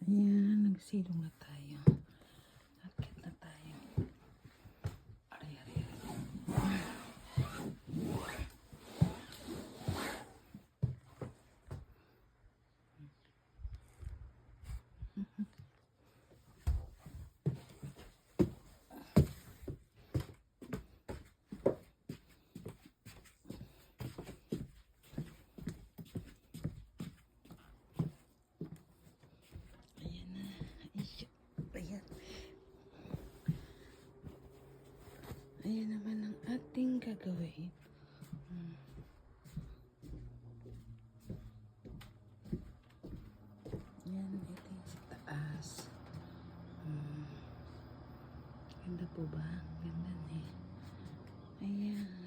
Ayan, nagsilong na tayo. Akit na tayo. Aray, aray, aray. Ayan na. Ayan. Ayan naman ang ating gagawin. Ayan, ito yung sa taas. Ganda po ba? Ganda eh. Ayan.